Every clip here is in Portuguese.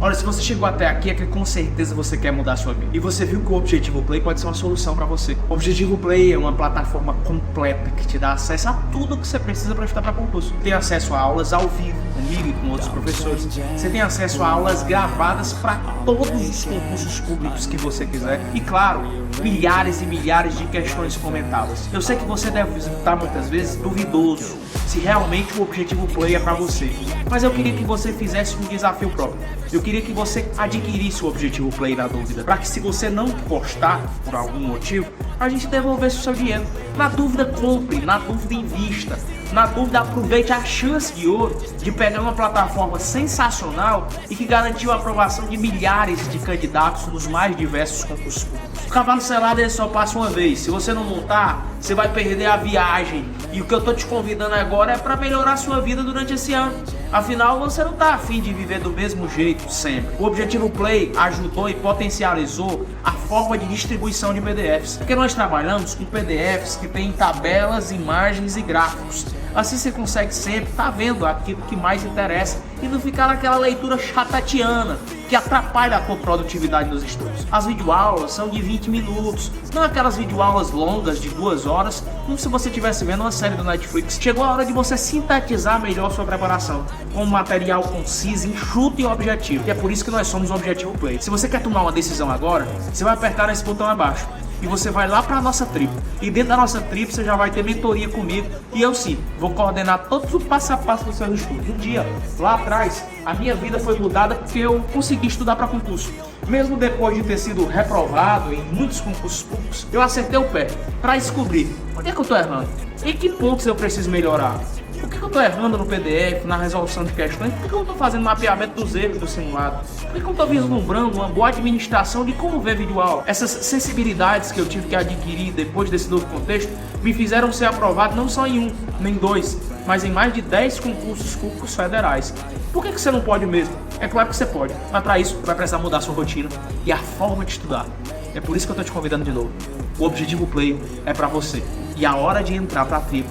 Olha, se você chegou até aqui é que com certeza você quer mudar a sua vida. E você viu que o Objetivo Play pode ser uma solução para você. O Objetivo Play é uma plataforma completa que te dá acesso a tudo que você precisa para estudar para concurso. Tem acesso a aulas ao vivo, comigo e com outros professores. Você tem acesso a aulas gravadas para todos os concursos públicos que você quiser. E claro, milhares e milhares de questões comentadas. Eu sei que você deve estar muitas vezes duvidoso se realmente o Objetivo Play é para você. Mas eu queria que você fizesse um desafio próprio. Eu queria que você adquirisse o Objetivo Play na dúvida, para que se você não gostar por algum motivo, a gente devolvesse o seu dinheiro. Na dúvida, compre, na dúvida, invista. Na dúvida, aproveite a chance de ouro de pegar uma plataforma sensacional e que garantiu a aprovação de milhares de candidatos nos mais diversos concursos públicos. O cavalo selado ele só passa uma vez. Se você não montar, você vai perder a viagem. E o que eu tô te convidando agora é para melhorar a sua vida durante esse ano. Afinal, você não tá afim de viver do mesmo jeito sempre. O Objetivo Play ajudou e potencializou a forma de distribuição de PDFs. Porque nós trabalhamos com PDFs que tem tabelas, imagens e gráficos. Assim você consegue sempre estar vendo aquilo que mais interessa e não ficar naquela leitura chatatiana que atrapalha a tua produtividade nos estudos. As videoaulas são de 20 minutos, não aquelas videoaulas longas de 2 horas, como se você estivesse vendo uma série do Netflix. Chegou a hora de você sintetizar melhor sua preparação, com um material conciso, enxuto e objetivo. E é por isso que nós somos o Objetivo Play. Se você quer tomar uma decisão agora, você vai apertar nesse botão abaixo. E você vai lá para a nossa tribo. E dentro da nossa tribo você já vai ter mentoria comigo. E eu sim, vou coordenar todo o passo a passo dos seus estudos. Um dia, lá atrás, a minha vida foi mudada porque eu consegui estudar para concurso. Mesmo depois de ter sido reprovado em muitos concursos públicos, eu acertei o pé para descobrir onde é que eu estou errando. Em que pontos eu preciso melhorar. Por que eu estou errando no PDF, na resolução de questões? Por que eu não estou fazendo mapeamento dos erros do simulado? Por que eu não estou vislumbrando uma boa administração de como ver videoaula? Essas sensibilidades que eu tive que adquirir depois desse novo contexto me fizeram ser aprovado não só em um, nem dois, mas em mais de 10 concursos públicos federais. Por que você não pode mesmo? É claro que você pode, mas para isso vai precisar mudar a sua rotina e a forma de estudar. É por isso que eu estou te convidando de novo. O Objetivo Play é para você e a hora de entrar para a tribo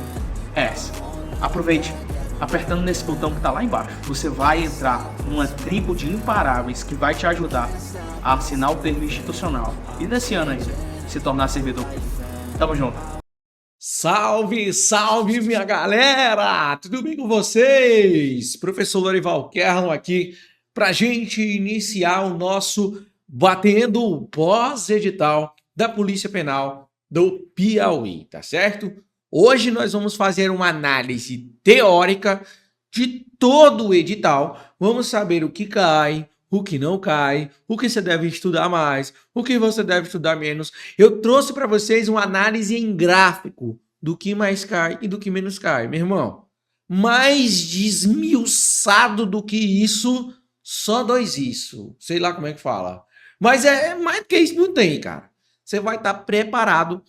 é essa. Aproveite, apertando nesse botão que está lá embaixo. Você vai entrar numa tribo de imparáveis que vai te ajudar a assinar o termo institucional e nesse ano ainda se tornar servidor público. Tamo junto. Salve, salve minha galera! Tudo bem com vocês? Professor Lorival Kerlon aqui pra gente iniciar o nosso Batendo o Pós-Edital da Polícia Penal do Piauí, tá certo? Hoje nós vamos fazer uma análise teórica de todo o edital. Vamos saber o que cai, o que não cai, o que você deve estudar mais, o que você deve estudar menos. Eu trouxe para vocês uma análise em gráfico do que mais cai e do que menos cai. Meu irmão, mais desmiuçado do que isso, só dois isso. Sei lá como é que fala. Mas é mais do que isso não tem, cara. Você vai estar preparado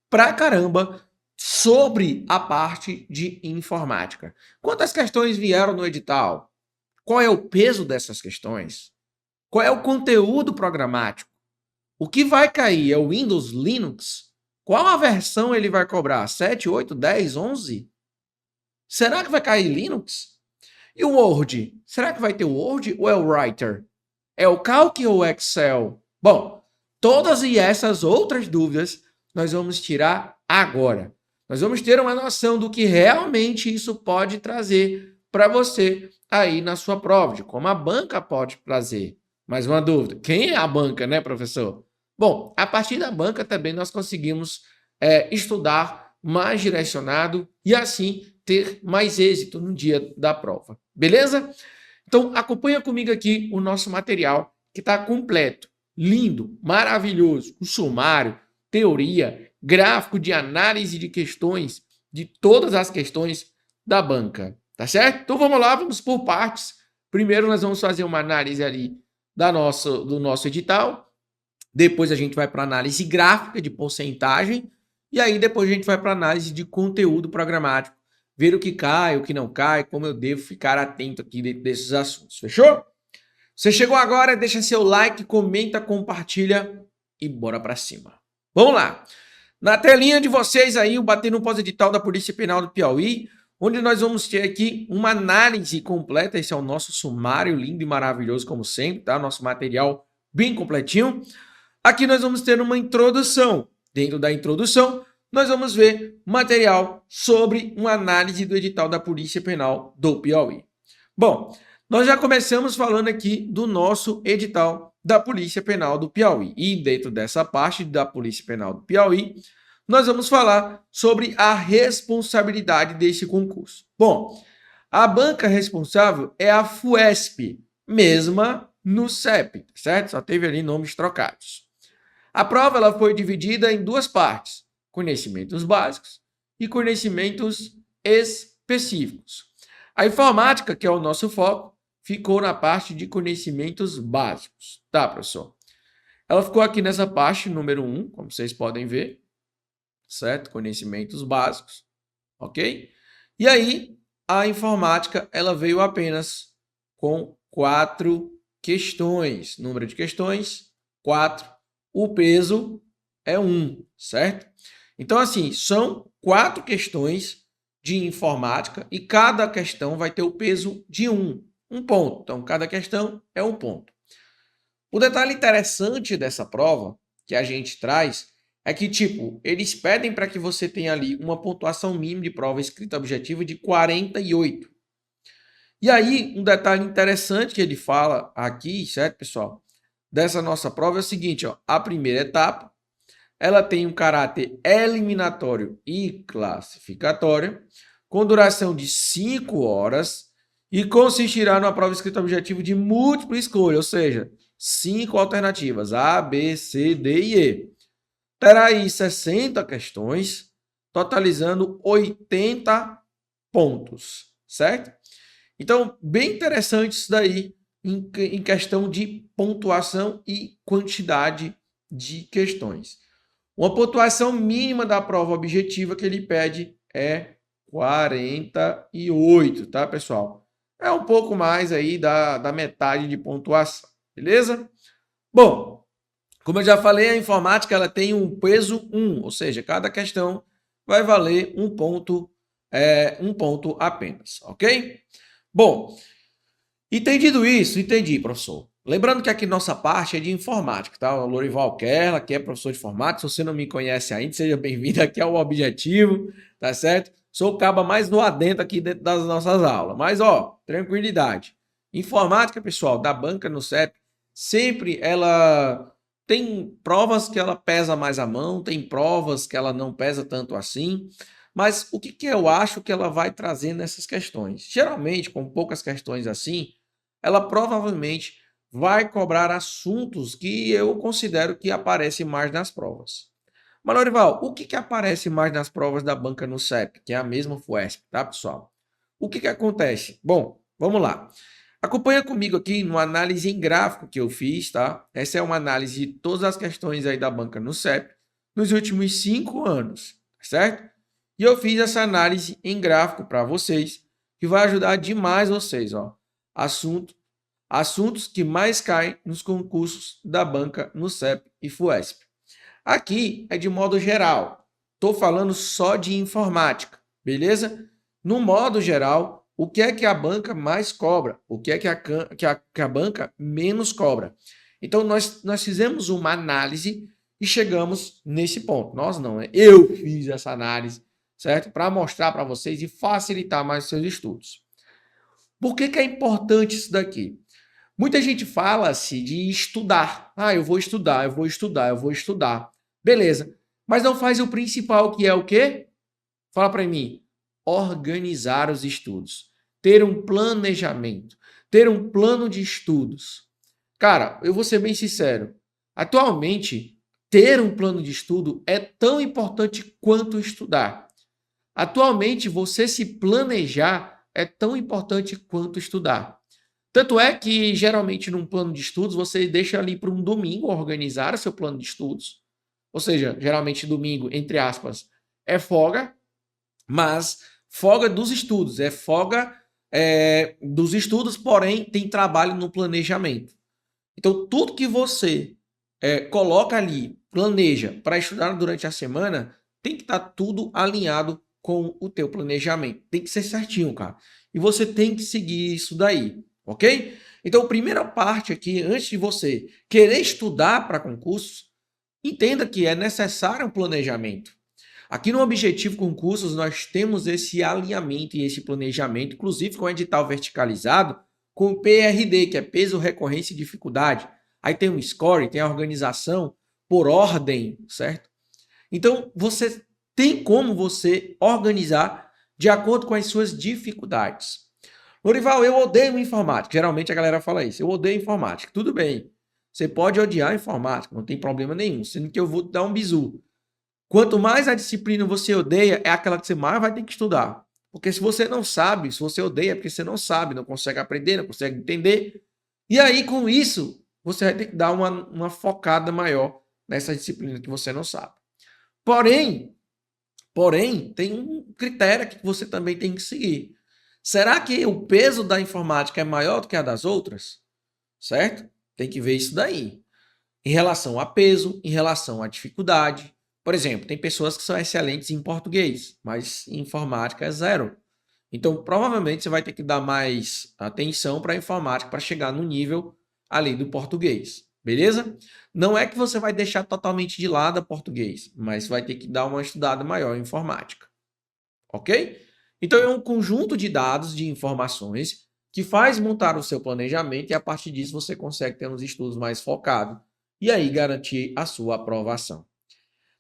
pra caramba sobre a parte de informática. Quantas questões vieram no edital? Qual é o peso dessas questões? Qual é o conteúdo programático? O que vai cair é o Windows, Linux? Qual a versão ele vai cobrar? 7, 8, 10, 11? Será que vai cair Linux? E o Word? Será que vai ter o Word ou é o Writer? É o Calc ou o Excel? Bom, todas e essas outras dúvidas nós vamos tirar agora. Nós vamos ter uma noção do que realmente isso pode trazer para você aí na sua prova, de como a banca pode trazer. Mais uma dúvida, quem é a banca, né, professor? Bom, a partir da banca também nós conseguimos estudar mais direcionado e assim ter mais êxito no dia da prova, beleza? Então acompanha comigo aqui o nosso material que está completo, lindo, maravilhoso, o sumário, teoria, gráfico de análise de questões, de todas as questões da banca, tá certo? Então vamos lá, vamos por partes. Primeiro nós vamos fazer uma análise ali do nosso edital, depois a gente vai para análise gráfica de porcentagem, e aí depois a gente vai para análise de conteúdo programático, ver o que cai, o que não cai, como eu devo ficar atento aqui dentro desses assuntos, fechou? Você chegou agora, deixa seu like, comenta, compartilha e bora para cima. Vamos lá! Na telinha de vocês aí, o Batendo um Pós-Edital da Polícia Penal do Piauí, onde nós vamos ter aqui uma análise completa. Esse é o nosso sumário lindo e maravilhoso, como sempre, tá? Nosso material bem completinho. Aqui nós vamos ter uma introdução. Dentro da introdução, nós vamos ver material sobre uma análise do edital da Polícia Penal do Piauí. Bom, nós já começamos falando aqui do nosso edital da Polícia Penal do Piauí. E dentro dessa parte da Polícia Penal do Piauí, nós vamos falar sobre a responsabilidade desse concurso. Bom, a banca responsável é a FUESP, mesma no CEP, certo? Só teve ali nomes trocados. A prova ela foi dividida em duas partes, conhecimentos básicos e conhecimentos específicos. A informática, que é o nosso foco, ficou na parte de conhecimentos básicos, tá, professor? Ela ficou aqui nessa parte, número 1, como vocês podem ver, certo? Conhecimentos básicos, ok? E aí, a informática, ela veio apenas com 4 questões. Número de questões, 4. O peso é 1, certo? Então, assim, são 4 questões de informática e cada questão vai ter o peso de 1 ponto. Então, cada questão é 1 ponto. O detalhe interessante dessa prova que a gente traz é que, tipo, eles pedem para que você tenha ali uma pontuação mínima de prova escrita objetiva de 48. E aí, um detalhe interessante que ele fala aqui, certo, pessoal? Dessa nossa prova é o seguinte, ó, a primeira etapa, ela tem um caráter eliminatório e classificatório, com duração de 5 horas e consistirá numa prova escrita objetiva de múltipla escolha, ou seja, 5 alternativas, A, B, C, D e E. Terá aí 60 questões, totalizando 80 pontos, certo? Então, bem interessante isso daí em questão de pontuação e quantidade de questões. Uma pontuação mínima da prova objetiva que ele pede é 48, tá, pessoal? É um pouco mais aí da metade de pontuação, beleza? Bom, como eu já falei, a informática ela tem um peso 1, ou seja, cada questão vai valer 1 ponto, 1 ponto apenas, ok? Bom, entendido isso, entendi, professor. Lembrando que aqui nossa parte é de informática, tá? O Lorival Kerla, que é professor de informática. Se você não me conhece ainda, seja bem-vindo aqui ao Objetivo, tá certo? Sou o caba mais do adentro aqui dentro das nossas aulas. Mas, ó, tranquilidade. Informática, pessoal, da banca no CEP, sempre ela tem provas que ela pesa mais a mão, tem provas que ela não pesa tanto assim. Mas o que eu acho que ela vai trazer nessas questões? Geralmente, com poucas questões assim, ela provavelmente vai cobrar assuntos que eu considero que aparecem mais nas provas. Mas, Lorival, o que aparece mais nas provas da banca no CEP, que é a mesma FUESP, tá, pessoal? O que acontece? Bom, vamos lá. Acompanha comigo aqui numa análise em gráfico que eu fiz, tá? Essa é uma análise de todas as questões aí da banca no CEP nos últimos 5 anos, certo? E eu fiz essa análise em gráfico para vocês, que vai ajudar demais vocês, ó. Assuntos que mais caem nos concursos da banca no CEP e FUESP. Aqui é de modo geral. Estou falando só de informática, beleza? No modo geral, o que é que a banca mais cobra? O que é que a banca menos cobra? Então, nós fizemos uma análise e chegamos nesse ponto. Nós não, né? Eu fiz essa análise, certo? Para mostrar para vocês e facilitar mais os seus estudos. Por que é importante isso daqui? Muita gente fala-se de estudar. Ah, eu vou estudar, eu vou estudar, eu vou estudar. Beleza. Mas não faz o principal, que é o quê? Fala para mim. Organizar os estudos. Ter um planejamento. Ter um plano de estudos. Cara, eu vou ser bem sincero. Atualmente, ter um plano de estudo é tão importante quanto estudar. Atualmente, você se planejar é tão importante quanto estudar. Tanto é que, geralmente, num plano de estudos, você deixa ali para um domingo organizar o seu plano de estudos. Ou seja, geralmente domingo, entre aspas, é folga, mas folga dos estudos. É folga dos estudos, porém, tem trabalho no planejamento. Então, tudo que você coloca ali, planeja para estudar durante a semana, tem que estar tudo alinhado com o teu planejamento. Tem que ser certinho, cara. E você tem que seguir isso daí, ok? Então, a primeira parte aqui, antes de você querer estudar para concursos, entenda que é necessário um planejamento. Aqui no Objetivo Concursos, nós temos esse alinhamento e esse planejamento, inclusive com o edital verticalizado, com o PRD, que é peso, recorrência e dificuldade. Aí tem o score, tem a organização por ordem, certo? Então, você tem como você organizar de acordo com as suas dificuldades. Lorival, eu odeio informática. Geralmente a galera fala isso. Eu odeio informática. Tudo bem. Você pode odiar informática, não tem problema nenhum. Sendo que eu vou te dar um bizu. Quanto mais a disciplina você odeia, é aquela que você mais vai ter que estudar. Porque se você não sabe, se você odeia, é porque você não sabe, não consegue aprender, não consegue entender. E aí, com isso, você vai ter que dar uma focada maior nessa disciplina que você não sabe. Porém, tem um critério que você também tem que seguir. Será que o peso da informática é maior do que a das outras? Certo? Tem que ver isso daí. Em relação a peso, em relação à dificuldade. Por exemplo, tem pessoas que são excelentes em português, mas em informática é zero. Então, provavelmente, você vai ter que dar mais atenção para a informática para chegar no nível ali do português. Beleza? Não é que você vai deixar totalmente de lado o português, mas vai ter que dar uma estudada maior em informática. Ok? Então, é um conjunto de dados, de informações, que faz montar o seu planejamento e, a partir disso, você consegue ter uns estudos mais focados e aí garantir a sua aprovação.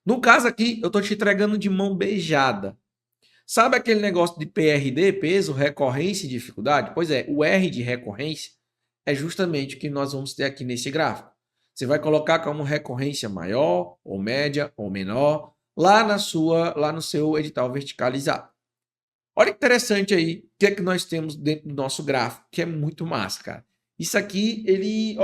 No caso aqui, eu estou te entregando de mão beijada. Sabe aquele negócio de PRD, peso, recorrência e dificuldade? Pois é, o R de recorrência é justamente o que nós vamos ter aqui nesse gráfico. Você vai colocar como recorrência maior, ou média, ou menor, lá no seu edital verticalizado. Olha que interessante aí, o que é que nós temos dentro do nosso gráfico, que é muito massa, cara. Isso aqui, ele,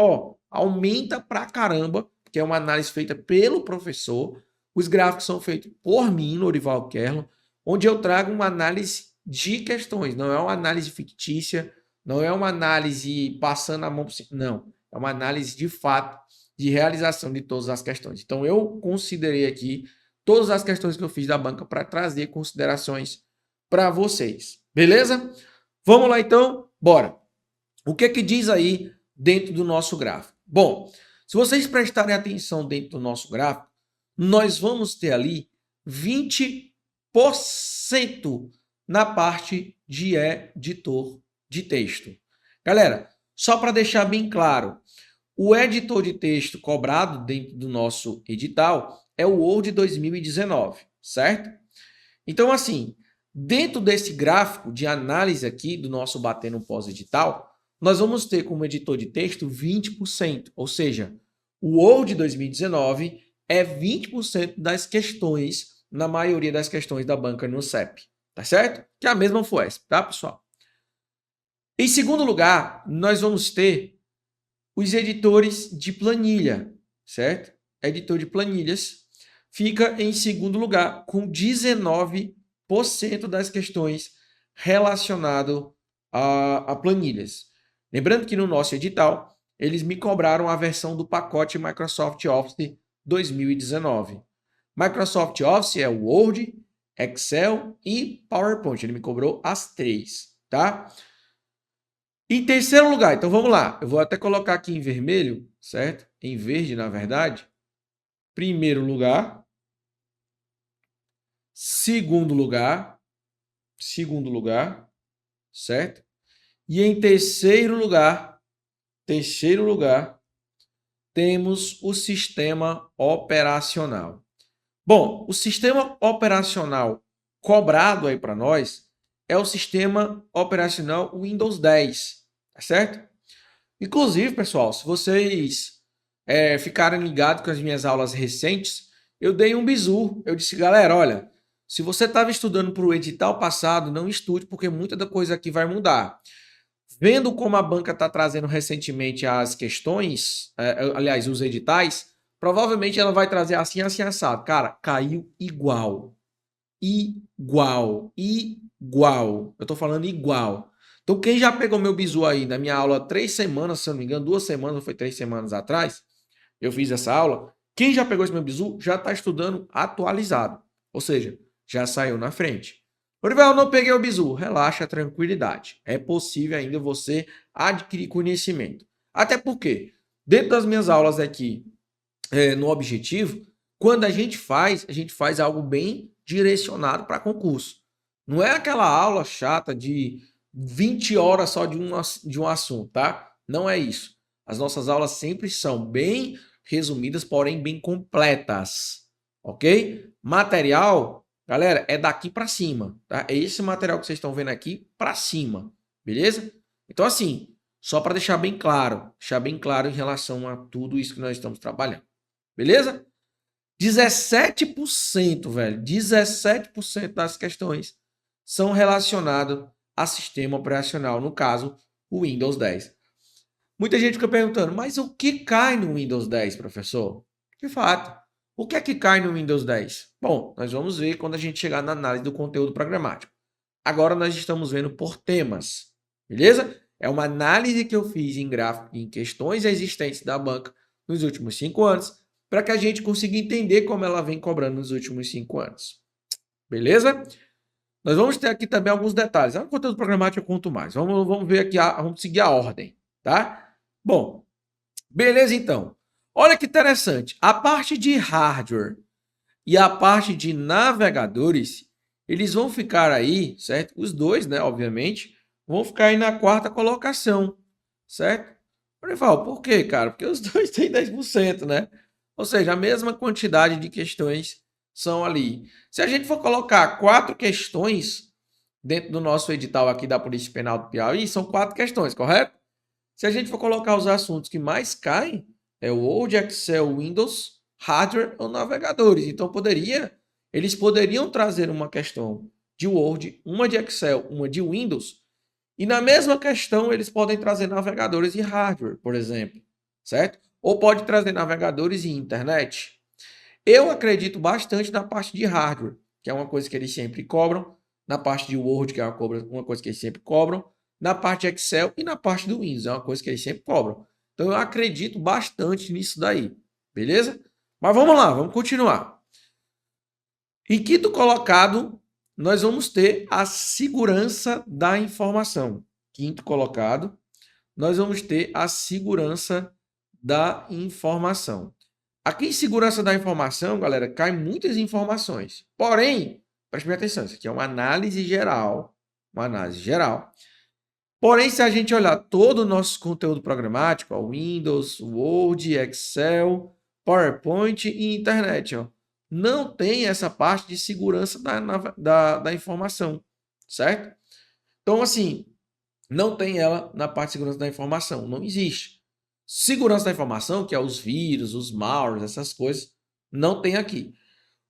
aumenta pra caramba, que é uma análise feita pelo professor. Os gráficos são feitos por mim, Lorival Kerlon, onde eu trago uma análise de questões. Não é uma análise fictícia, não é uma análise passando a mão por cima. Não, é uma análise de fato, de realização de todas as questões. Então, eu considerei aqui todas as questões que eu fiz da banca para trazer considerações para vocês. Beleza? Vamos lá, então? Bora! O que que diz aí dentro do nosso gráfico? Bom, se vocês prestarem atenção dentro do nosso gráfico, nós vamos ter ali 20% na parte de editor de texto. Galera, só para deixar bem claro, o editor de texto cobrado dentro do nosso edital é o Word 2019, certo? Então, assim, dentro desse gráfico de análise aqui do nosso Batendo Pós-Edital, nós vamos ter como editor de texto 20%, ou seja, o Word 2019 é 20% das questões, na maioria das questões da banca no CEP, tá certo? Que é a mesma FUESP, tá, pessoal? Em segundo lugar, nós vamos ter os editores de planilha, certo? Editor de planilhas fica em segundo lugar, com 19% das questões relacionado a planilhas. Lembrando que no nosso edital, eles me cobraram a versão do pacote Microsoft Office 2019. Microsoft Office é o Word, Excel e PowerPoint. Ele me cobrou as 3, tá? Em terceiro lugar, então vamos lá. Eu vou até colocar aqui em vermelho, certo? Em verde, na verdade. Primeiro lugar. Segundo lugar, certo? E em terceiro lugar, temos o sistema operacional. Bom, o sistema operacional cobrado aí para nós é o sistema operacional Windows 10, tá certo? Inclusive, pessoal, se vocês ficarem ligados com as minhas aulas recentes, eu dei um bizu. Eu disse, galera, olha, se você estava estudando para o edital passado, não estude, porque muita da coisa aqui vai mudar. Vendo como a banca está trazendo recentemente as questões, aliás, os editais, provavelmente ela vai trazer assim, assim, assado. Cara, caiu igual. Igual. Eu tô falando igual. Então, quem já pegou meu bizu aí na minha aula 3 semanas, se eu não me engano, 2 semanas, ou foi 3 semanas atrás, eu fiz essa aula. Quem já pegou esse meu bizu já está estudando atualizado. Ou seja, já saiu na frente. Orival, eu não peguei o bizu. Relaxa, tranquilidade. É possível ainda você adquirir conhecimento. Até porque, dentro das minhas aulas aqui, no Objetivo, quando a gente faz algo bem direcionado para concurso. Não é aquela aula chata de 20 horas só de um assunto, tá? Não é isso. As nossas aulas sempre são bem resumidas, porém bem completas, ok? Material, galera, é daqui para cima, tá? É esse material que vocês estão vendo aqui para cima, beleza? Então, assim, só para deixar bem claro em relação a tudo isso que nós estamos trabalhando, beleza? 17%, velho, 17% das questões são relacionadas a sistema operacional, no caso, o Windows 10. Muita gente fica perguntando, mas o que cai no Windows 10, professor? De fato, o que é que cai no Windows 10? Bom, nós vamos ver quando a gente chegar na análise do conteúdo programático. Agora nós estamos vendo por temas, beleza? É uma análise que eu fiz em gráfico, em questões existentes da banca nos últimos 5 anos, para que a gente consiga entender como ela vem cobrando nos últimos 5 anos. Beleza? Nós vamos ter aqui também alguns detalhes. No conteúdo programático eu conto mais. Vamos ver aqui, vamos seguir a ordem, tá? Bom, beleza então. Olha que interessante. A parte de hardware e a parte de navegadores, eles vão ficar aí, certo? Os dois, né, obviamente, vão ficar aí na 4ª colocação, certo? Orival, por quê, cara? Porque os dois têm 10%, né? Ou seja, a mesma quantidade de questões são ali. Se a gente for colocar 4 questões dentro do nosso edital aqui da Polícia Penal do Piauí, são 4 questões, correto? Se a gente for colocar os assuntos que mais caem, é o Word, Excel, Windows, hardware ou navegadores. Então, eles poderiam trazer uma questão de Word, uma de Excel, uma de Windows, e na mesma questão eles podem trazer navegadores e hardware, por exemplo, certo? Ou pode trazer navegadores e internet. Eu acredito bastante na parte de hardware, que é uma coisa que eles sempre cobram, na parte de Word, que é uma coisa que eles sempre cobram, na parte de Excel e na parte do Windows, é uma coisa que eles sempre cobram. Então eu acredito bastante nisso daí, beleza? Mas vamos lá, vamos continuar. Em quinto colocado, nós vamos ter a segurança da informação. Quinto colocado, nós vamos ter a segurança da informação. Aqui em segurança da informação, galera, cai muitas informações. Porém, preste atenção, isso aqui é uma análise geral. Uma análise geral. Porém, se a gente olhar todo o nosso conteúdo programático, ó, Windows, Word, Excel, PowerPoint e internet, ó, não tem essa parte de segurança da informação, certo? Então, assim, não tem ela na parte de segurança da informação, não existe. Segurança da informação, que é os vírus, os malwares, essas coisas, não tem aqui.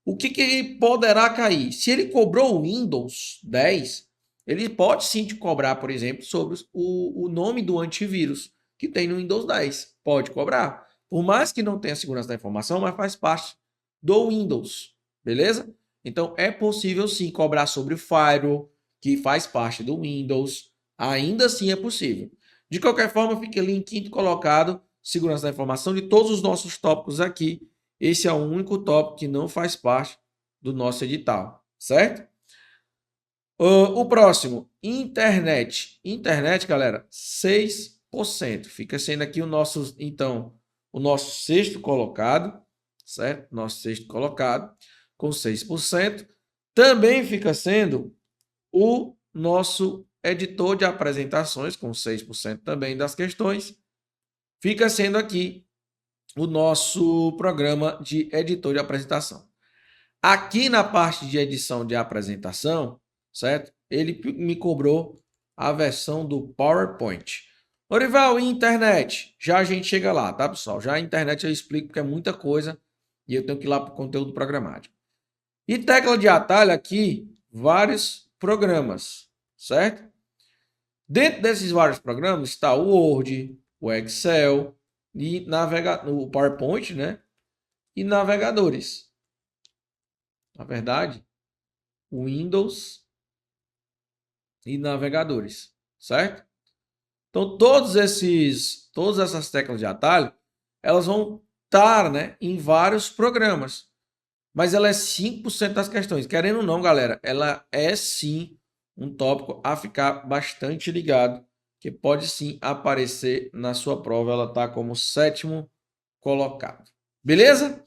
O que poderá cair? Se ele cobrou o Windows 10, ele pode sim te cobrar, por exemplo, sobre o nome do antivírus que tem no Windows 10. Pode cobrar. Por mais que não tenha segurança da informação, mas faz parte do Windows, beleza? Então, é possível sim cobrar sobre o firewall, que faz parte do Windows. Ainda assim é possível. De qualquer forma, fica ali em quinto colocado, segurança da informação. De todos os nossos tópicos aqui, esse é o único tópico que não faz parte do nosso edital, certo? O próximo, internet. Internet, galera, 6%. Fica sendo aqui o nosso, então, o nosso sexto colocado, certo? Nosso sexto colocado, com 6%. Também fica sendo o nosso editor de apresentações, com 6% também das questões. Fica sendo aqui o nosso programa de editor de apresentação. Aqui na parte de edição de apresentação, certo? Ele me cobrou a versão do PowerPoint. Orival, e internet? Já a gente chega lá, tá, pessoal? Já a internet eu explico porque é muita coisa e eu tenho que ir lá para o conteúdo programático. E tecla de atalho aqui, vários programas, certo? Dentro desses vários programas está o Word, o Excel e o PowerPoint, né? E navegadores. Na verdade, o Windows e navegadores, certo? Então, todas essas teclas de atalho, elas vão estar, né, em vários programas. mas ela é 5% das questões. Querendo ou não, galera, ela é sim um tópico a ficar bastante ligado, que pode sim aparecer na sua prova. Ela está como 7º colocado. Beleza?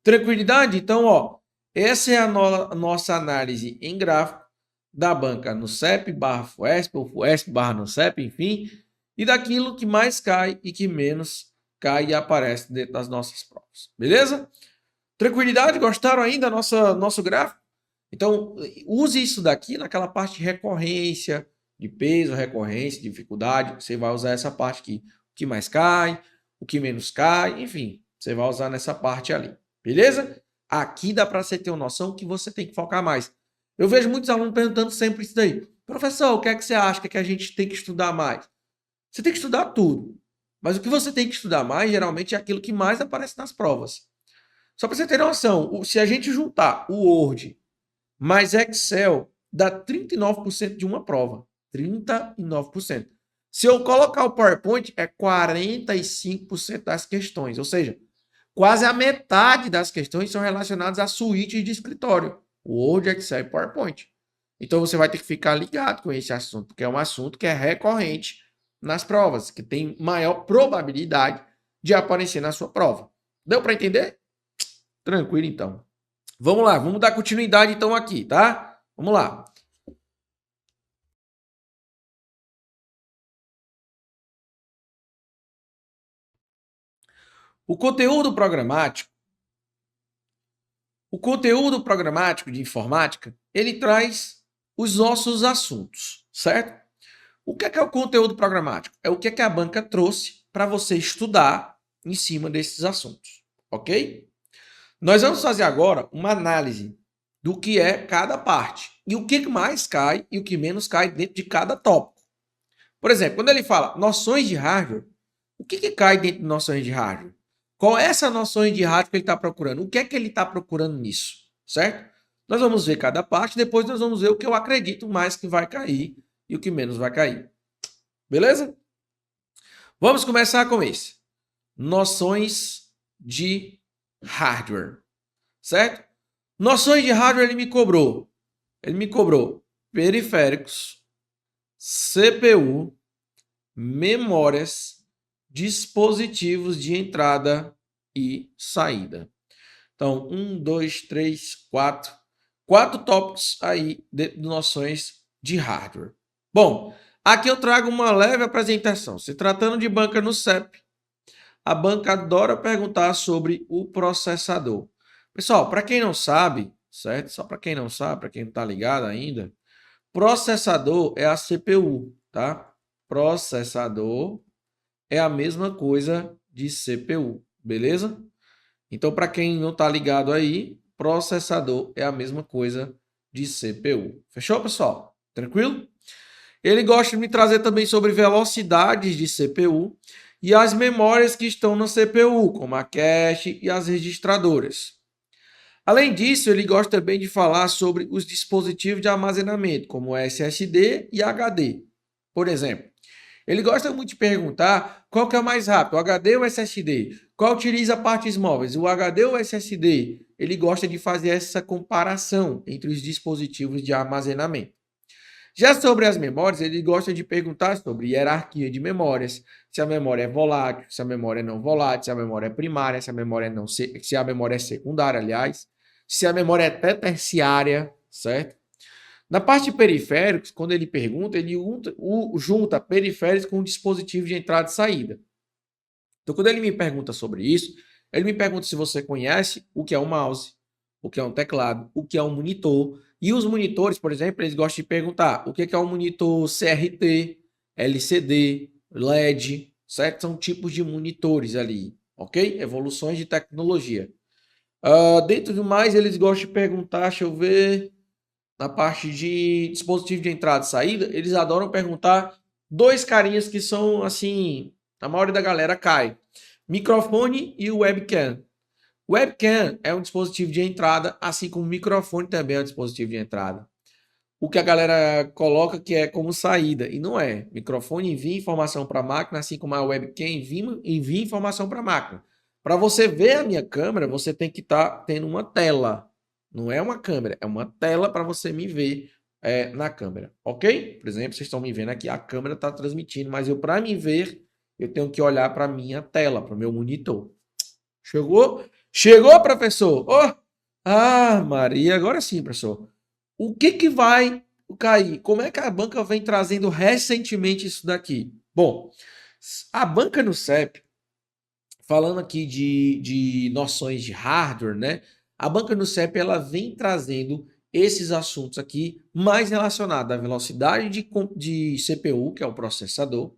Tranquilidade? Então, ó, essa é a nossa análise em gráfico da banca no CEP barra FUESP ou FUESP barra no CEP, enfim, e daquilo que mais cai e que menos cai e aparece dentro das nossas provas. Beleza? Tranquilidade? Gostaram ainda do nosso gráfico? Então, use isso daqui naquela parte de recorrência, de peso, recorrência, dificuldade. Você vai usar essa parte aqui. O que mais cai, o que menos cai, enfim. Você vai usar nessa parte ali. Beleza? Aqui dá para você ter uma noção que você tem que focar mais. Eu vejo muitos alunos perguntando sempre isso daí. Professor, o que é que você acha que a gente tem que estudar mais? Você tem que estudar tudo. Mas o que você tem que estudar mais, geralmente, é aquilo que mais aparece nas provas. Só para você ter noção, se a gente juntar o Word mais Excel, dá 39% de uma prova. 39%. Se eu colocar o PowerPoint, é 45% das questões. Ou seja, quase a metade das questões são relacionadas a suítes de escritório. Word, Excel e PowerPoint. Então você vai ter que ficar ligado com esse assunto, porque é um assunto que é recorrente nas provas, que tem maior probabilidade de aparecer na sua prova. Deu para entender? Tranquilo, então. Vamos lá, vamos dar continuidade, então, aqui, tá? Vamos lá. O conteúdo programático de informática, ele traz os nossos assuntos, certo? O que é o conteúdo programático? É o que a banca trouxe para você estudar em cima desses assuntos, ok? Nós vamos fazer agora uma análise do que é cada parte e o que mais cai e o que menos cai dentro de cada tópico. Por exemplo, quando ele fala noções de hardware, o que cai dentro de noções de hardware? Qual é essa noções de hardware que ele está procurando? O que é que ele está procurando nisso? Certo? Nós vamos ver cada parte, depois nós vamos ver o que eu acredito mais que vai cair e o que menos vai cair. Beleza? Vamos começar com esse. Noções de hardware. Certo? Noções de hardware ele me cobrou. Ele me cobrou periféricos, CPU, memórias, dispositivos de entrada e saída. Então, 1, 2, 3, 4. 4 tópicos aí de noções de hardware. Bom, aqui eu trago uma leve apresentação. Se tratando de banca no CEP, a banca adora perguntar sobre o processador. Pessoal, para quem não sabe, certo? Só para quem não sabe, para quem não está ligado ainda, processador é a CPU, tá? Processador é a mesma coisa de CPU, beleza? Então, para quem não está ligado aí, processador é a mesma coisa de CPU. Fechou, pessoal? Tranquilo? Ele gosta de me trazer também sobre velocidades de CPU e as memórias que estão na CPU, como a cache e as registradoras. Além disso, ele gosta também de falar sobre os dispositivos de armazenamento, como SSD e HD. Por exemplo, ele gosta muito de perguntar qual que é o mais rápido, o HD ou o SSD? Qual utiliza partes móveis, o HD ou o SSD? Ele gosta de fazer essa comparação entre os dispositivos de armazenamento. Já sobre as memórias, ele gosta de perguntar sobre hierarquia de memórias, se a memória é volátil, se a memória é não volátil, se a memória é primária, se a memória não se a memória é secundária, aliás, se a memória é até terciária, certo? Na parte de periféricos, quando ele pergunta, ele junta periféricos com dispositivo de entrada e saída. Então, quando ele me pergunta sobre isso, ele me pergunta se você conhece o que é um mouse, o que é um teclado, o que é um monitor. E os monitores, por exemplo, eles gostam de perguntar o que é um monitor CRT, LCD, LED, certo? São tipos de monitores ali, ok? Evoluções de tecnologia. Dentro do mais, eles gostam de perguntar, deixa eu ver, na parte de dispositivo de entrada e saída, eles adoram perguntar dois carinhas que são, assim, a maioria da galera cai. Microfone e o webcam. Webcam é um dispositivo de entrada, assim como o microfone também é um dispositivo de entrada. O que a galera coloca que é como saída, e não é. Microfone envia informação para a máquina, assim como a webcam envia informação para a máquina. Para você ver a minha câmera, você tem que estar tendo uma tela. Não é uma câmera, é uma tela para você me ver na câmera, ok? Por exemplo, vocês estão me vendo aqui, a câmera está transmitindo, mas para me ver, eu tenho que olhar para a minha tela, para o meu monitor. Chegou? Chegou, professor? Oh! Ah, Maria, agora sim, professor. O que vai cair? Como é que a banca vem trazendo recentemente isso daqui? Bom, a banca no CEP, falando aqui de noções de hardware, né? A banca no CEP ela vem trazendo esses assuntos aqui mais relacionados à velocidade de CPU, que é o processador,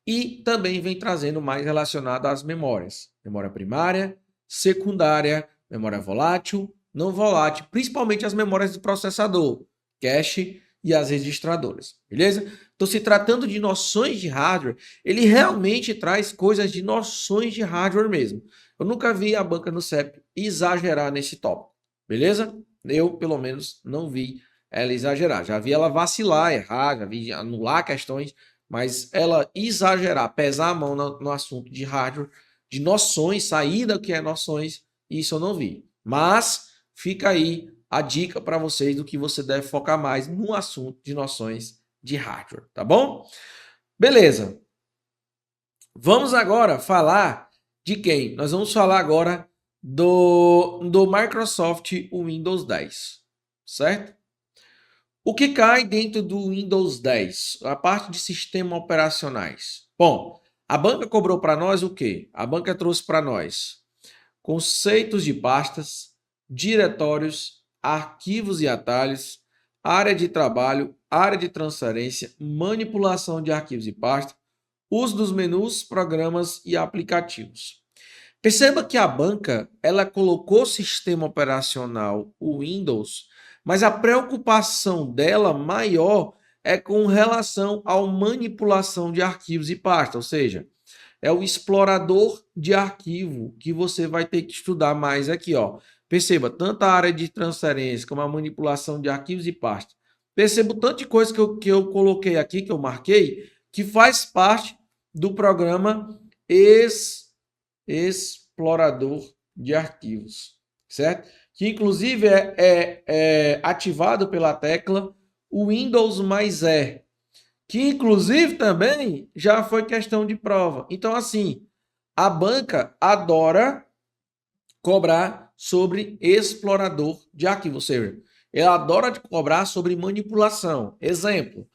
e também vem trazendo mais relacionado às memórias. Memória primária, secundária, memória volátil, não volátil, principalmente as memórias do processador, cache e as registradoras, beleza? Então, se tratando de noções de hardware, ele realmente traz coisas de noções de hardware mesmo. Eu nunca vi a banca no CEP exagerar nesse tópico, beleza? Eu, pelo menos, não vi ela exagerar. Já vi ela vacilar, errar, já vi anular questões, mas ela exagerar, pesar a mão no assunto de hardware, de noções, saída que é noções, isso eu não vi. Mas fica aí a dica para vocês do que você deve focar mais no assunto de noções de hardware, tá bom? Beleza. Vamos agora falar de quem? Nós vamos falar agora do Microsoft Windows 10, certo? O que cai dentro do Windows 10? A parte de sistemas operacionais. Bom, a banca cobrou para nós o quê? A banca trouxe para nós conceitos de pastas, diretórios, arquivos e atalhos, área de trabalho, área de transferência, manipulação de arquivos e pastas, uso dos menus, programas e aplicativos. Perceba que a banca ela colocou o sistema operacional, o Windows, mas a preocupação dela maior é com relação à manipulação de arquivos e pastas, ou seja, é o explorador de arquivo que você vai ter que estudar mais aqui, ó. Perceba, tanto a área de transferência como a manipulação de arquivos e pastas. Perceba o tanto de coisa que eu coloquei aqui, que eu marquei, que faz parte do programa explorador de arquivos, certo? Que inclusive é ativado pela tecla Windows mais E, que inclusive também já foi questão de prova. Então, assim, a banca adora cobrar sobre explorador de arquivo, ou seja, ela adora cobrar sobre manipulação. Exemplo,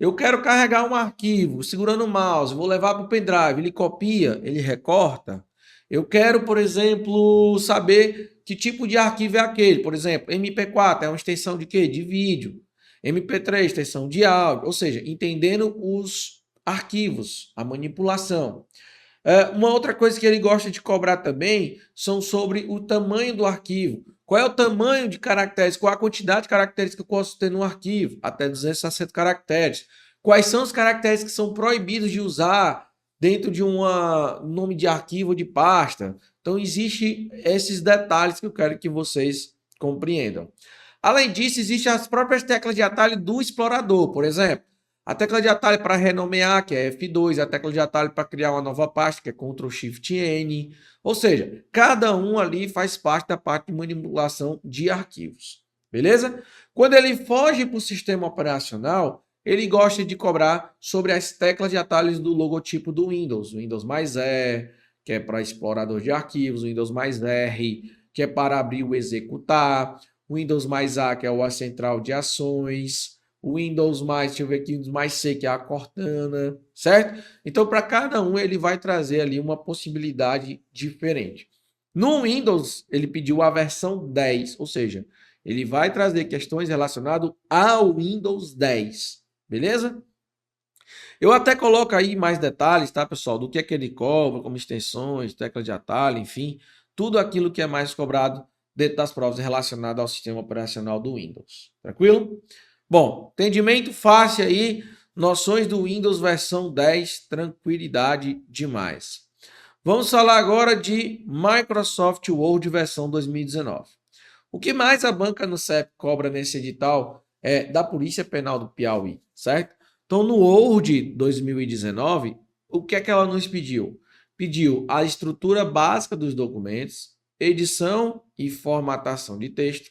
eu quero carregar um arquivo segurando o mouse, vou levar para o pendrive, ele copia, ele recorta. Eu quero, por exemplo, saber que tipo de arquivo é aquele. Por exemplo, MP4 é uma extensão de quê? De vídeo. MP3, extensão de áudio. Ou seja, entendendo os arquivos, a manipulação. Uma outra coisa que ele gosta de cobrar também são sobre o tamanho do arquivo. Qual é o tamanho de caracteres? Qual a quantidade de caracteres que eu posso ter no arquivo? Até 260 caracteres. Quais são os caracteres que são proibidos de usar dentro de um nome de arquivo ou de pasta? Então, existem esses detalhes que eu quero que vocês compreendam. Além disso, existem as próprias teclas de atalho do explorador. Por exemplo, a tecla de atalho para renomear, que é F2, a tecla de atalho para criar uma nova pasta, que é Ctrl+Shift+N. Ou seja, cada um ali faz parte da parte de manipulação de arquivos. Beleza? Quando ele foge para o sistema operacional, ele gosta de cobrar sobre as teclas de atalhos do logotipo do Windows. Windows mais E, que é para explorador de arquivos. Windows mais R, que é para abrir o executar. Windows mais A, que é o central de ações. Windows mais, deixa eu ver aqui, Windows mais C, que é a Cortana, certo? Então, para cada um, ele vai trazer ali uma possibilidade diferente. No Windows, ele pediu a versão 10, ou seja, ele vai trazer questões relacionadas ao Windows 10, beleza? Eu até coloco aí mais detalhes, tá, pessoal, do que é que ele cobra, como extensões, tecla de atalho, enfim, tudo aquilo que é mais cobrado dentro das provas relacionadas ao sistema operacional do Windows, tranquilo? Bom, entendimento fácil aí, noções do Windows versão 10, tranquilidade demais. Vamos falar agora de Microsoft Word versão 2019. O que mais a banca no CEP cobra nesse edital é da Polícia Penal do Piauí, certo? Então, no Word 2019, o que é que ela nos pediu? pediu a estrutura básica dos documentos, edição e formatação de texto,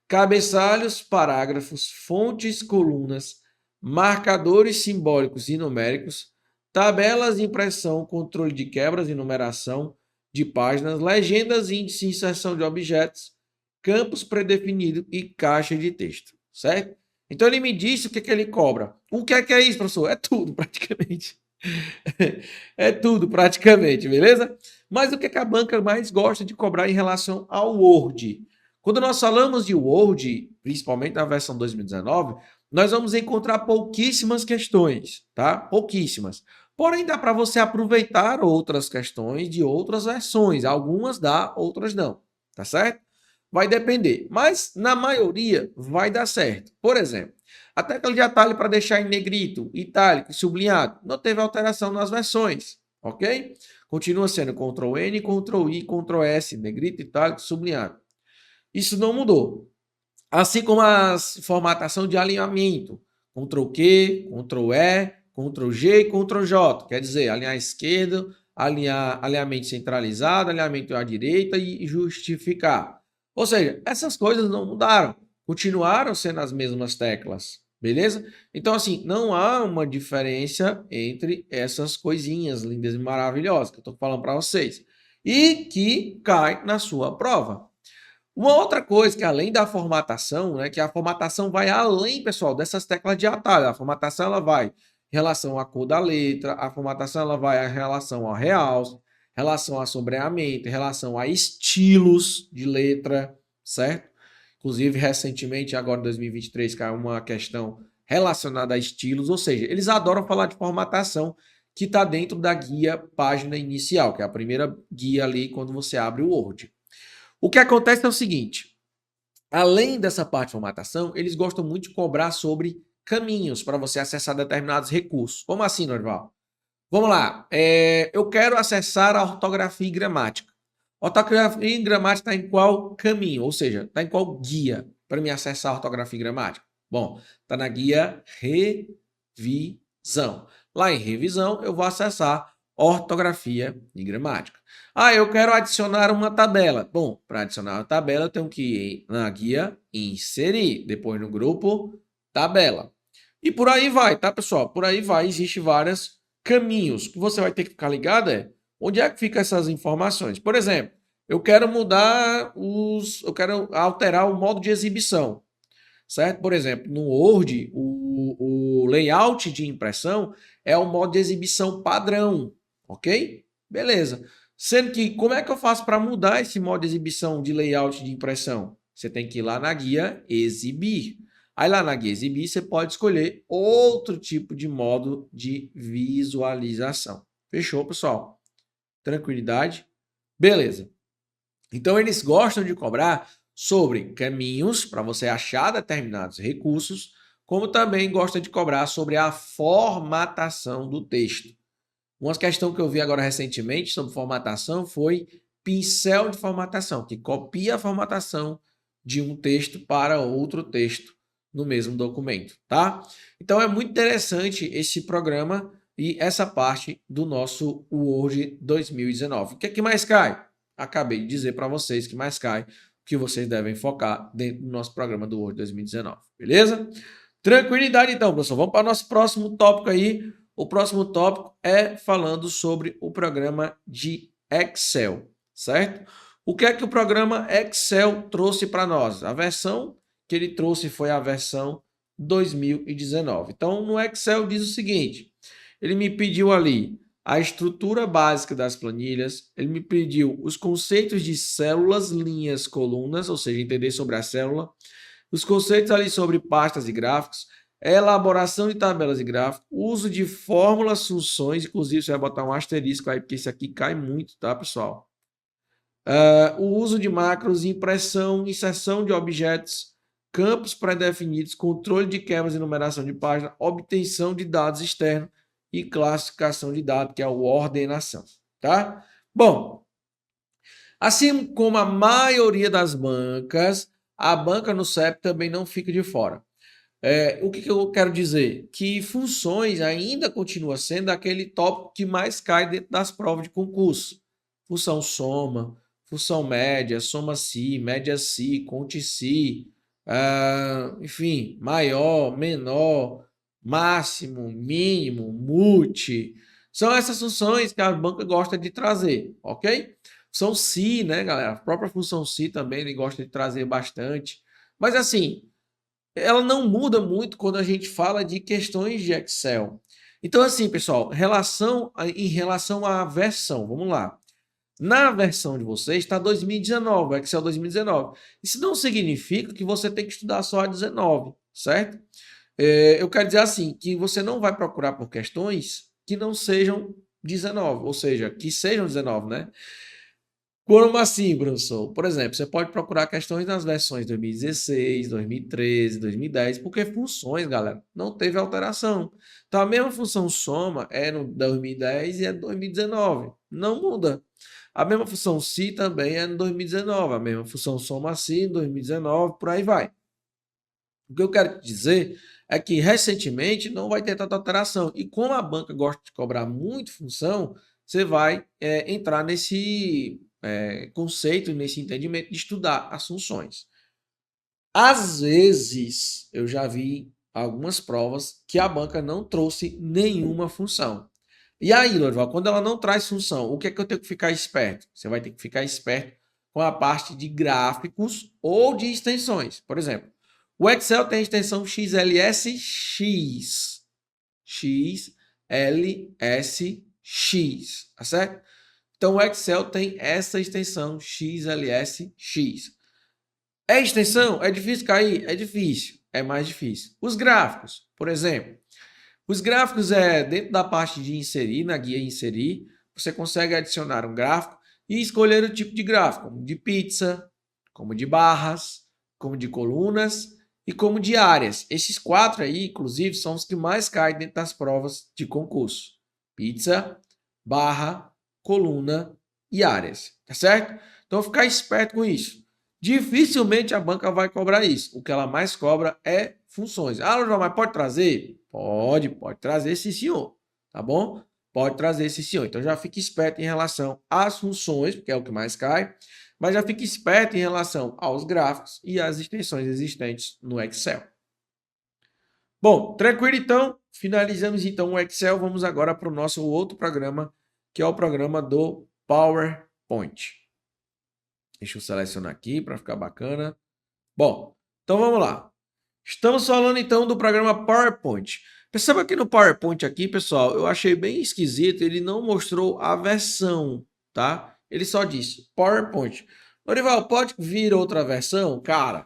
cabeçalhos, parágrafos, fontes, colunas, marcadores simbólicos e numéricos, tabelas de impressão, controle de quebras e numeração de páginas, legendas, índice e inserção de objetos, campos predefinidos e caixa de texto, certo? Então ele me disse o que ele cobra. O que é isso, professor? É tudo, praticamente. É tudo, praticamente, beleza? Mas o que a banca mais gosta de cobrar em relação ao Word? Quando nós falamos de Word, principalmente na versão 2019, nós vamos encontrar pouquíssimas questões, tá? Pouquíssimas. Porém, dá para você aproveitar outras questões de outras versões. Algumas dá, outras não, tá certo? Vai depender, mas na maioria vai dar certo. Por exemplo, a tecla de atalho para deixar em negrito, itálico e sublinhado não teve alteração nas versões, ok? Continua sendo Ctrl N, Ctrl I, Ctrl S, negrito, itálico e sublinhado. Isso não mudou. Assim como a formatação de alinhamento, Ctrl Q, Ctrl E, Ctrl G e Ctrl J, quer dizer, alinhar à esquerda, alinhamento centralizado, alinhamento à direita e justificar. Ou seja, essas coisas não mudaram, continuaram sendo as mesmas teclas, beleza? Então, assim, não há uma diferença entre essas coisinhas lindas e maravilhosas que eu estou falando para vocês e que cai na sua prova. Uma outra coisa que além da formatação, né, que a formatação vai além, pessoal, dessas teclas de atalho. A formatação ela vai em relação à cor da letra, a formatação ela vai em relação ao realce, relação a sombreamento, em relação a estilos de letra, certo? Inclusive, recentemente, agora em 2023, caiu uma questão relacionada a estilos, ou seja, eles adoram falar de formatação que está dentro da guia página inicial, que é a primeira guia ali quando você abre o Word. O que acontece é o seguinte, além dessa parte de formatação, eles gostam muito de cobrar sobre caminhos para você acessar determinados recursos. Como assim, Norval? Vamos lá, eu quero acessar a ortografia e gramática. Ortografia e gramática está em qual caminho? Ou seja, está em qual guia para me acessar a ortografia e gramática? Bom, está na guia revisão. Lá em revisão, eu vou acessar ortografia e gramática. Ah, eu quero adicionar uma tabela. Bom, para adicionar uma tabela, eu tenho que ir na guia inserir, depois no grupo tabela. E por aí vai, tá, pessoal? Por aí vai, existem vários caminhos. O que você vai ter que ficar ligado é onde é que ficam essas informações. Por exemplo, eu quero alterar o modo de exibição, certo? Por exemplo, no Word, o layout de impressão é o modo de exibição padrão, ok? Beleza. Sendo que, como é que eu faço para mudar esse modo de exibição de layout de impressão? Você tem que ir lá na guia exibir. Aí lá na guia exibir, você pode escolher outro tipo de modo de visualização. Fechou, pessoal? Tranquilidade? Beleza. Então, eles gostam de cobrar sobre caminhos para você achar determinados recursos, como também gosta de cobrar sobre a formatação do texto. Uma questão que eu vi agora recentemente sobre formatação foi pincel de formatação, que copia a formatação de um texto para outro texto no mesmo documento, tá? Então é muito interessante esse programa e essa parte do nosso Word 2019. O que é que mais cai? Acabei de dizer para vocês que mais cai, que vocês devem focar dentro do nosso programa do Word 2019, beleza? Tranquilidade então, pessoal. Vamos para o nosso próximo tópico aí. O próximo tópico é falando sobre o programa de Excel, certo? O que é que o programa Excel trouxe para nós? A versão que ele trouxe foi a versão 2019. Então, no Excel diz o seguinte, ele me pediu ali a estrutura básica das planilhas, ele me pediu os conceitos de células, linhas, colunas, ou seja, entender sobre a célula, os conceitos ali sobre pastas e gráficos, elaboração de tabelas e gráficos, uso de fórmulas, funções, inclusive você vai botar um asterisco aí, porque isso aqui cai muito, tá, pessoal? O uso de macros, impressão, inserção de objetos, campos pré-definidos, controle de quebras e numeração de página, obtenção de dados externos e classificação de dados, que é a ordenação, tá? Bom, assim como a maioria das bancas, a banca no CEP também não fica de fora. O que eu quero dizer? Que funções ainda continua sendo aquele tópico que mais cai dentro das provas de concurso. Função soma, função média, soma-se, média-se, conte-se, enfim, maior, menor, máximo, mínimo, multi. São essas funções que a banca gosta de trazer, ok? Função se, né, galera? A própria função se também ele gosta de trazer bastante. Mas assim, ela não muda muito quando a gente fala de questões de Excel. Então, assim, pessoal, em relação à versão, vamos lá. Na versão de vocês está 2019, Excel 2019. Isso não significa que você tem que estudar só a 19, certo? Eu quero dizer assim, que você não vai procurar por questões que não sejam 19, ou seja, que sejam 19, né? Como assim, professor? Por exemplo, você pode procurar questões nas versões 2016, 2013, 2010, porque funções, galera, não teve alteração. Então, a mesma função soma é no 2010 e é no 2019. Não muda. A mesma função se também é no 2019. A mesma função soma-se em 2019, por aí vai. O que eu quero dizer é que recentemente não vai ter tanta alteração. E como a banca gosta de cobrar muito função, você vai entrar nesse conceito, nesse entendimento de estudar as funções. Às vezes, eu já vi algumas provas que a banca não trouxe nenhuma função. E aí, Lorival, quando ela não traz função, o que é que eu tenho que ficar esperto? Você vai ter que ficar esperto com a parte de gráficos ou de extensões. Por exemplo, o Excel tem a extensão XLSX. XLSX, tá certo? Então, o Excel tem essa extensão XLSX. É extensão? É difícil cair? É difícil. É mais difícil. Os gráficos, por exemplo. Os gráficos dentro da parte de inserir, na guia inserir, você consegue adicionar um gráfico e escolher o tipo de gráfico, como de pizza, como de barras, como de colunas e como de áreas. Esses 4 aí, inclusive, são os que mais caem dentro das provas de concurso. Pizza, barra, coluna e áreas, tá certo? Então, ficar esperto com isso. Dificilmente a banca vai cobrar isso. O que ela mais cobra é funções. Ah, mas pode trazer? Pode trazer sim, senhor. Tá bom? Pode trazer sim, senhor. Então já fique esperto em relação às funções, porque é o que mais cai, mas já fique esperto em relação aos gráficos e às extensões existentes no Excel. Bom, tranquilo então. Finalizamos então o Excel. Vamos agora para o nosso outro programa, que é o programa do PowerPoint. Deixa eu selecionar aqui para ficar bacana. Bom, então vamos lá. Estamos falando então do programa PowerPoint. Perceba que no PowerPoint aqui, pessoal, eu achei bem esquisito, ele não mostrou a versão, tá? Ele só disse PowerPoint. Lorival, pode vir outra versão? Cara,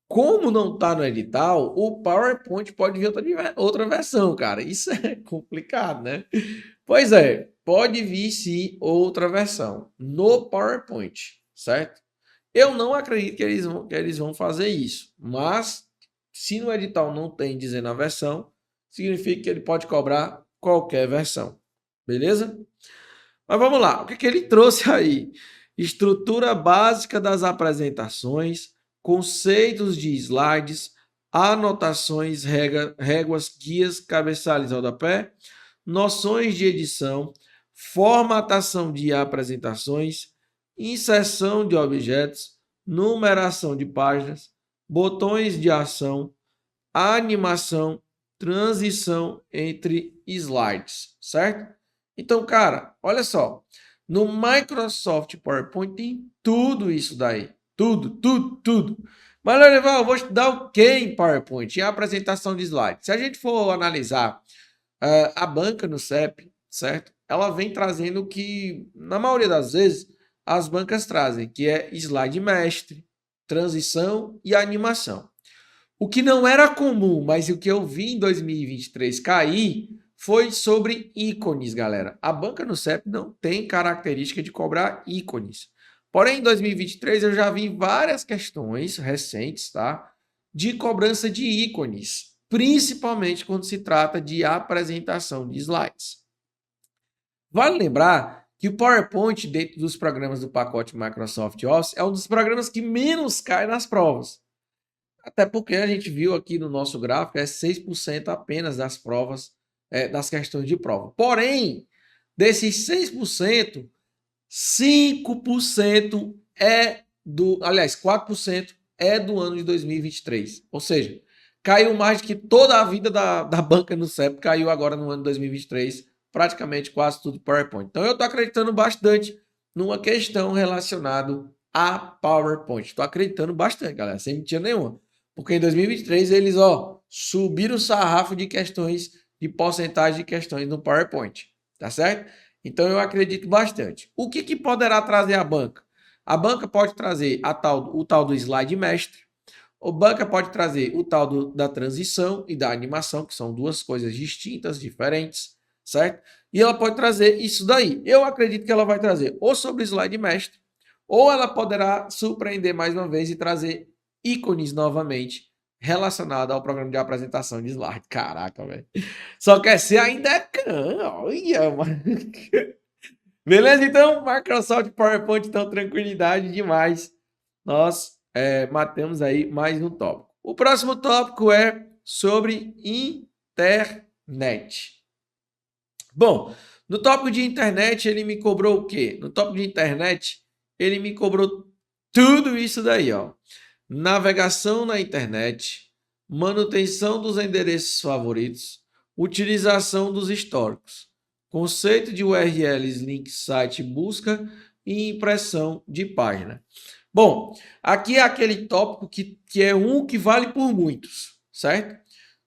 como não está no edital, o PowerPoint pode vir outra versão, cara. Isso é complicado, né? Pois é, pode vir sim outra versão no PowerPoint, certo? Eu não acredito que eles vão fazer isso, mas se no edital não tem dizendo a versão, significa que ele pode cobrar qualquer versão, beleza? Mas vamos lá, o que ele trouxe aí? Estrutura básica das apresentações, conceitos de slides, anotações, réguas, guias, cabeçalhos, rodapé, noções de edição, formatação de apresentações, inserção de objetos, numeração de páginas, botões de ação, animação, transição entre slides, certo? Então, cara, olha só, no Microsoft PowerPoint tem tudo isso daí, tudo. Mas, Lorival, eu vou estudar o que em PowerPoint? Em apresentação de slides. Se a gente for analisar a banca no CEP, certo? Ela vem trazendo o que, na maioria das vezes, as bancas trazem, que é slide mestre, transição e animação. O que não era comum, mas o que eu vi em 2023 cair, foi sobre ícones, galera. A banca no CEP não tem característica de cobrar ícones. Porém, em 2023 eu já vi várias questões recentes, tá? De cobrança de ícones, principalmente quando se trata de apresentação de slides. Vale lembrar que o PowerPoint, dentro dos programas do pacote Microsoft Office, é um dos programas que menos cai nas provas. Até porque a gente viu aqui no nosso gráfico, é 6% apenas das provas, das questões de prova. Porém, desses 6%, 5% aliás, 4% é do ano de 2023. Ou seja, caiu mais do que toda a vida da banca no CEP, caiu agora no ano de 2023, praticamente quase tudo PowerPoint. Então eu estou acreditando bastante numa questão relacionada a PowerPoint. Estou acreditando bastante, galera, sem mentira nenhuma. Porque em 2023 eles, subiram o sarrafo de questões, de porcentagem de questões no PowerPoint, tá certo? Então eu acredito bastante. O que poderá trazer a banca? A banca pode trazer o tal do slide mestre. A banca pode trazer o tal da transição e da animação, que são duas coisas distintas, diferentes, certo? E ela pode trazer isso daí. Eu acredito que ela vai trazer ou sobre slide mestre, ou ela poderá surpreender mais uma vez e trazer ícones novamente relacionados ao programa de apresentação de slide. Caraca, velho. Só quer ser ainda olha, mano. Beleza? Então, Microsoft PowerPoint, então, tranquilidade demais. Nós matamos aí mais um tópico. O próximo tópico é sobre internet. Bom, no tópico de internet, ele me cobrou o quê? No tópico de internet, ele me cobrou tudo isso daí, ó. Navegação na internet, manutenção dos endereços favoritos, utilização dos históricos, conceito de URLs, link, site, busca e impressão de página. Bom, aqui é aquele tópico que é um que vale por muitos, certo?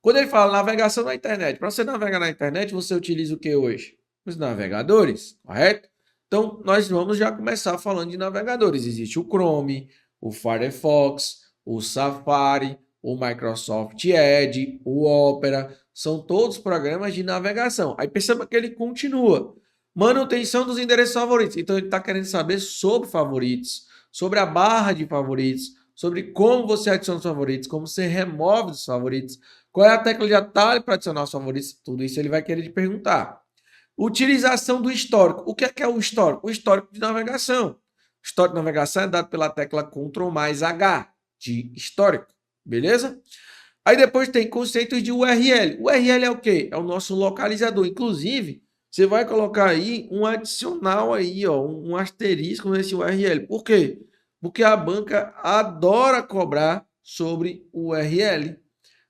Quando ele fala navegação na internet, para você navegar na internet, você utiliza o que hoje? Os navegadores, correto? Então, nós vamos já começar falando de navegadores. Existe o Chrome, o Firefox, o Safari, o Microsoft Edge, o Opera, são todos programas de navegação. Aí perceba que ele continua. Manutenção dos endereços favoritos. Então, ele está querendo saber sobre favoritos, sobre a barra de favoritos, sobre como você adiciona os favoritos, como você remove os favoritos, qual é a tecla de atalho para adicionar os favoritos, tudo isso ele vai querer te perguntar. Utilização do histórico. O que é o histórico? O histórico de navegação. O histórico de navegação é dado pela tecla Ctrl mais H, de histórico, beleza? Aí depois tem conceitos de URL. O URL é o quê? É o nosso localizador. Inclusive, você vai colocar aí um adicional aí, ó, um asterisco nesse URL. Por quê? Porque a banca adora cobrar sobre o URL,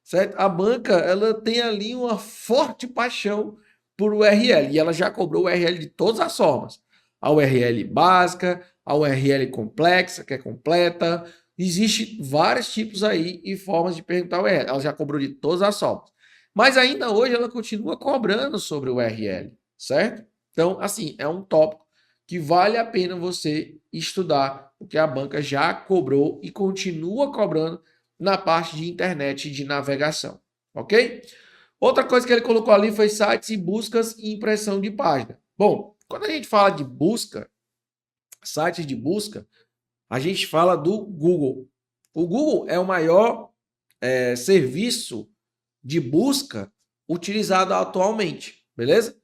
certo? A banca, ela tem ali uma forte paixão por URL e ela já cobrou o URL de todas as formas. A URL básica, a URL complexa, que é completa. Existem vários tipos aí e formas de perguntar o URL. Ela já cobrou de todas as formas. Mas ainda hoje ela continua cobrando sobre o URL, certo? Então, assim, é um tópico que vale a pena você estudar, porque a banca já cobrou e continua cobrando na parte de internet e de navegação, ok? Outra coisa que ele colocou ali foi sites e buscas e impressão de página. Bom, quando a gente fala de busca, sites de busca, a gente fala do Google. O Google é o maior serviço de busca utilizado atualmente, beleza?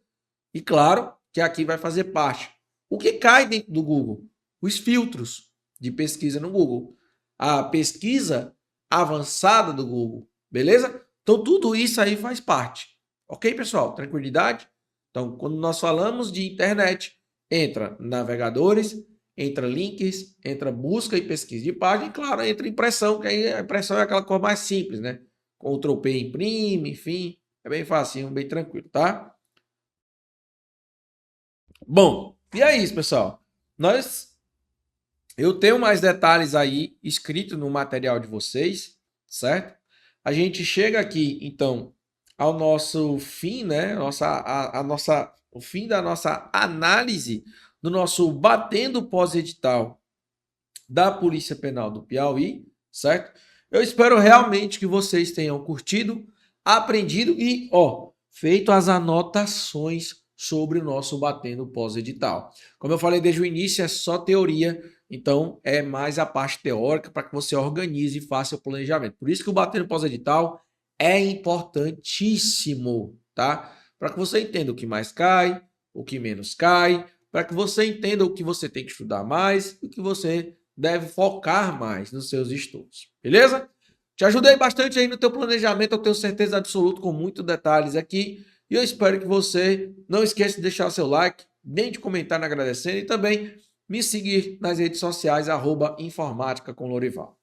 E claro que aqui vai fazer parte. O que cai dentro do Google? Os filtros de pesquisa no Google. A pesquisa avançada do Google, beleza? Então tudo isso aí faz parte. Ok, pessoal? Tranquilidade? Então, quando nós falamos de internet, entra navegadores, entra links, entra busca e pesquisa de página e, claro, entra impressão, que aí a impressão é aquela coisa mais simples, né? Ctrl P imprime, enfim, é bem facinho, bem tranquilo, tá? Bom, e é isso, pessoal. Eu tenho mais detalhes aí escritos no material de vocês, certo? A gente chega aqui, então, ao nosso fim, né? O fim da nossa análise do nosso Batendo Pós-Edital da Polícia Penal do Piauí, certo? Eu espero realmente que vocês tenham curtido, aprendido e, feito as anotações sobre o nosso Batendo Pós-Edital. Como eu falei desde o início, é só teoria, então é mais a parte teórica para que você organize e faça o planejamento. Por isso que o Batendo Pós-Edital é importantíssimo, tá? Para que você entenda o que mais cai, o que menos cai, para que você entenda o que você tem que estudar mais e o que você deve focar mais nos seus estudos, beleza? Te ajudei bastante aí no teu planejamento, eu tenho certeza absoluta, com muitos detalhes aqui. E eu espero que você não esqueça de deixar o seu like, nem de comentar agradecendo e também me seguir nas redes sociais, @informática com Lorival.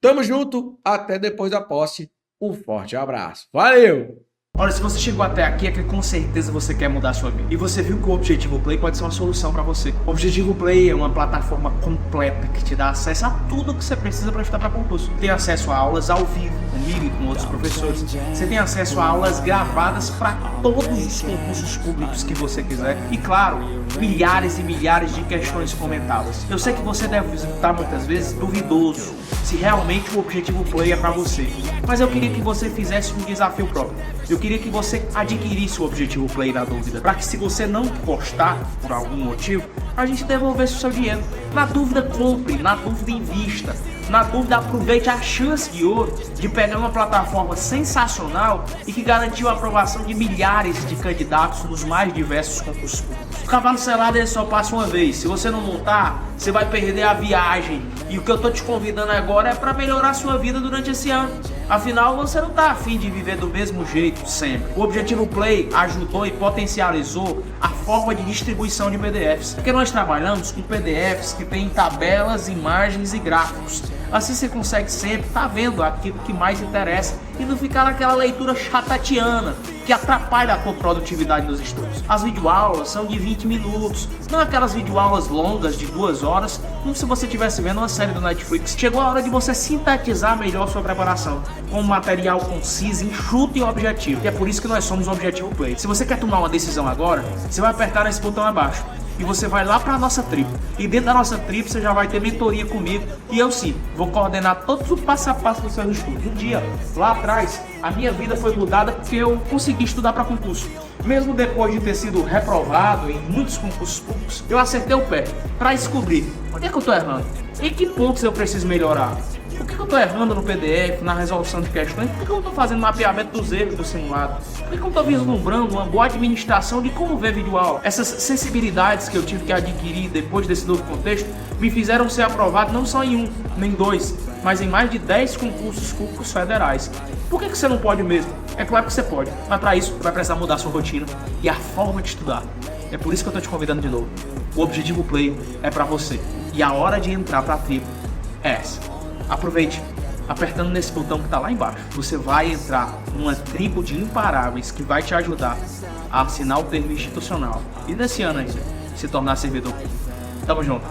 Tamo junto, até depois da posse. Um forte abraço. Valeu! Olha, se você chegou até aqui é que com certeza você quer mudar a sua vida. E você viu que o Objetivo Play pode ser uma solução para você. O Objetivo Play é uma plataforma completa que te dá acesso a tudo que você precisa para estudar para concurso. Tem acesso a aulas ao vivo, comigo e com outros professores. Você tem acesso a aulas gravadas para todos os concursos públicos que você quiser. E claro, milhares e milhares de questões comentadas. Eu sei que você deve estar muitas vezes duvidoso se realmente o Objetivo Play é para você. Mas eu queria que você fizesse um desafio próprio. Eu queria que você adquirisse o Objetivo Play na dúvida, para que se você não gostar por algum motivo, a gente devolvesse o seu dinheiro. Na dúvida, compre, na dúvida, invista. Na dúvida, aproveite a chance de ouro de pegar uma plataforma sensacional e que garantiu a aprovação de milhares de candidatos nos mais diversos concursos públicos. O cavalo selado ele só passa uma vez. Se você não montar, você vai perder a viagem. E o que eu tô te convidando agora é para melhorar a sua vida durante esse ano. Afinal, você não tá afim de viver do mesmo jeito sempre. O Objetivo Play ajudou e potencializou a forma de distribuição de PDFs. Porque nós trabalhamos com PDFs que tem tabelas, imagens e gráficos. Assim você consegue sempre estar vendo aquilo que mais interessa e não ficar naquela leitura chatatiana que atrapalha a tua produtividade nos estudos. As videoaulas são de 20 minutos, não aquelas videoaulas longas de 2 horas, como se você estivesse vendo uma série do Netflix. Chegou a hora de você sintetizar melhor sua preparação, com um material conciso, enxuto e objetivo. E é por isso que nós somos o Objetivo Play. Se você quer tomar uma decisão agora, você vai apertar nesse botão abaixo. E você vai lá para a nossa tribo. E dentro da nossa tribo você já vai ter mentoria comigo. E eu sim, vou coordenar todo o passo a passo dos seus estudos. Um dia, lá atrás, a minha vida foi mudada porque eu consegui estudar para concurso. Mesmo depois de ter sido reprovado em muitos concursos públicos, eu acertei o pé para descobrir onde é que eu estou errando. Em que pontos eu preciso melhorar. Por que eu estou errando no PDF, na resolução de questões? Por que eu não estou fazendo mapeamento dos erros do simulado? Por que eu não estou vislumbrando uma boa administração de como ver videoaula? Essas sensibilidades que eu tive que adquirir depois desse novo contexto me fizeram ser aprovado não só em 1, nem 2, mas em mais de 10 concursos públicos federais. Por que você não pode mesmo? É claro que você pode, mas para isso vai precisar mudar a sua rotina e a forma de estudar. É por isso que eu estou te convidando de novo. O Objetivo Play é para você e a hora de entrar para a tribo é essa. Aproveite, apertando nesse botão que está lá embaixo. Você vai entrar numa tribo de imparáveis que vai te ajudar a assinar o termo institucional e nesse ano ainda se tornar servidor público. Tamo junto.